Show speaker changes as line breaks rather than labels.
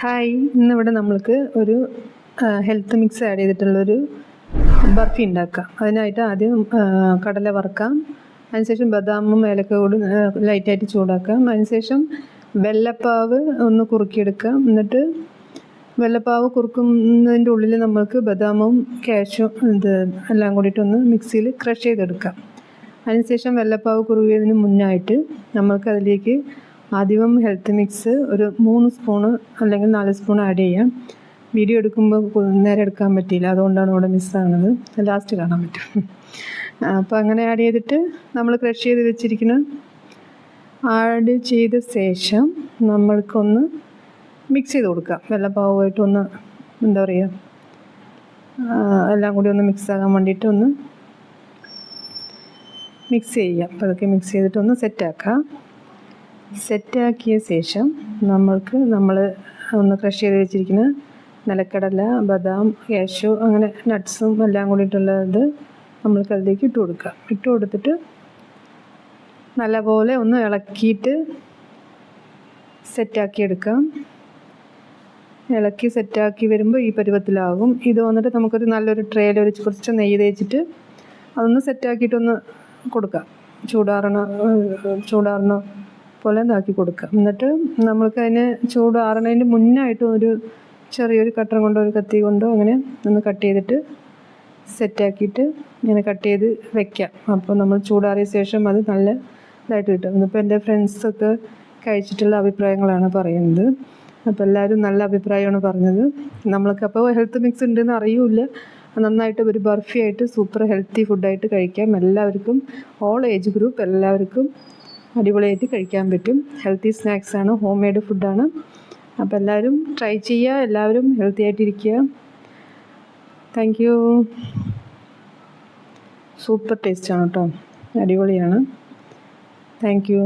Hi, ഇന്നിവിടെ നമ്മൾക്ക് ഒരു ഹെൽത്ത് മിക്സ് ആഡ് ചെയ്തിട്ടുള്ളൊരു ബർഫി ഉണ്ടാക്കാം. അതിനായിട്ട് ആദ്യം കടല വറുക്കാം. അതിനുശേഷം ബദാമും ഏലക്ക കൂടി ലൈറ്റായിട്ട് ചൂടാക്കാം. അതിനുശേഷം വെള്ളപ്പാവ് ഒന്ന് കുറുക്കിയെടുക്കാം. എന്നിട്ട് വെള്ളപ്പാവ് കുറുക്കുന്നതിൻ്റെ ഉള്ളിൽ നമ്മൾക്ക് ബദാമും കാഷ്യും എല്ലാം കൂടിയിട്ടൊന്ന് മിക്സിയിൽ ക്രഷ് ചെയ്തെടുക്കാം. അതിനുശേഷം വെള്ളപ്പാവ് കുറുകിയതിന് മുന്നായിട്ട് നമ്മൾക്ക് അതിലേക്ക് ആദ്യം ഹെൽത്ത് മിക്സ് ഒരു 3 സ്പൂണ് അല്ലെങ്കിൽ 4 സ്പൂൺ ആഡ് ചെയ്യാം. വീഡിയോ എടുക്കുമ്പോൾ നേരെ എടുക്കാൻ പറ്റിയില്ല, അതുകൊണ്ടാണ് ഇവിടെ മിസ്സാകുന്നത്. ലാസ്റ്റ് കാണാൻ പറ്റും. അപ്പോൾ അങ്ങനെ ആഡ് ചെയ്തിട്ട് നമ്മൾ ക്രഷ് ചെയ്ത് വെച്ചിരിക്കുന്ന ആഡ് ചെയ്ത ശേഷം നമ്മൾക്കൊന്ന് മിക്സ് ചെയ്ത് കൊടുക്കാം. വെള്ളപ്പാവുമായിട്ടൊന്ന് എന്താ പറയുക, എല്ലാം കൂടി ഒന്ന് മിക്സ് ആകാൻ വേണ്ടിയിട്ട് ഒന്ന് മിക്സ് ചെയ്യാം. അപ്പോൾ അതൊക്കെ മിക്സ് ചെയ്തിട്ടൊന്ന് സെറ്റാക്കാം. സെറ്റാക്കിയ ശേഷം നമ്മൾ ഒന്ന് ക്രഷ് ചെയ്ത് വെച്ചിരിക്കുന്ന നിലക്കടല, ബദാം, കാഷ്യൂ അങ്ങനെ നട്ട്സും എല്ലാം കൂടിയിട്ടുള്ളത് നമ്മൾക്ക് അതിലേക്ക് ഇട്ട് കൊടുക്കാം. ഇട്ട് കൊടുത്തിട്ട് നല്ലപോലെ ഒന്ന് ഇളക്കിയിട്ട് സെറ്റാക്കിയെടുക്കാം. ഇളക്കി സെറ്റാക്കി വരുമ്പോൾ ഈ പരുവത്തിലാകും. ഇത് വന്നിട്ട് നമുക്കൊരു നല്ലൊരു ട്രേയിൽ കുറച്ച് നെയ്യ് തേച്ചിട്ട് അതൊന്ന് സെറ്റാക്കിയിട്ടൊന്ന് കൊടുക്കാം. ചൂടാറണ പോലെ ഇതാക്കി കൊടുക്കാം. എന്നിട്ട് നമ്മൾക്ക് അതിന് ചൂടാറണതിന് മുന്നായിട്ട് ഒരു ചെറിയൊരു കട്ടർ കൊണ്ടോ ഒരു കത്തി കൊണ്ടോ അങ്ങനെ ഒന്ന് കട്ട് ചെയ്തിട്ട് സെറ്റാക്കിയിട്ട് ഇങ്ങനെ കട്ട് ചെയ്ത് വെക്കാം. അപ്പോൾ നമ്മൾ ചൂടാറിയ ശേഷം അത് നല്ല ഇതായിട്ട് കിട്ടും. ഇന്നിപ്പോൾ എൻ്റെ ഫ്രണ്ട്സൊക്കെ കഴിച്ചിട്ടുള്ള അഭിപ്രായങ്ങളാണ് പറയുന്നത്. അപ്പോൾ എല്ലാവരും നല്ല അഭിപ്രായമാണ് പറഞ്ഞത്. നമ്മൾക്കപ്പോൾ ഹെൽത്ത് മിക്സ് ഉണ്ടെന്ന് അറിയില്ല. നന്നായിട്ട് ഒരു ബർഫി ആയിട്ട് സൂപ്പർ ഹെൽത്തി ഫുഡായിട്ട് കഴിക്കാം. എല്ലാവർക്കും ഓൾ ഏജ് ഗ്രൂപ്പ് എല്ലാവർക്കും അടിപൊളിയായിട്ട് കഴിക്കാൻ പറ്റും. ഹെൽത്തി സ്നാക്സാണ്, ഹോം മെയ്ഡ് ഫുഡാണ്. അപ്പോൾ എല്ലാവരും ട്രൈ ചെയ്യുക. എല്ലാവരും ഹെൽത്തി ആയിട്ടിരിക്കുക. Thank you. സൂപ്പർ ടേസ്റ്റാണ് കേട്ടോ, അടിപൊളിയാണ്. Thank you.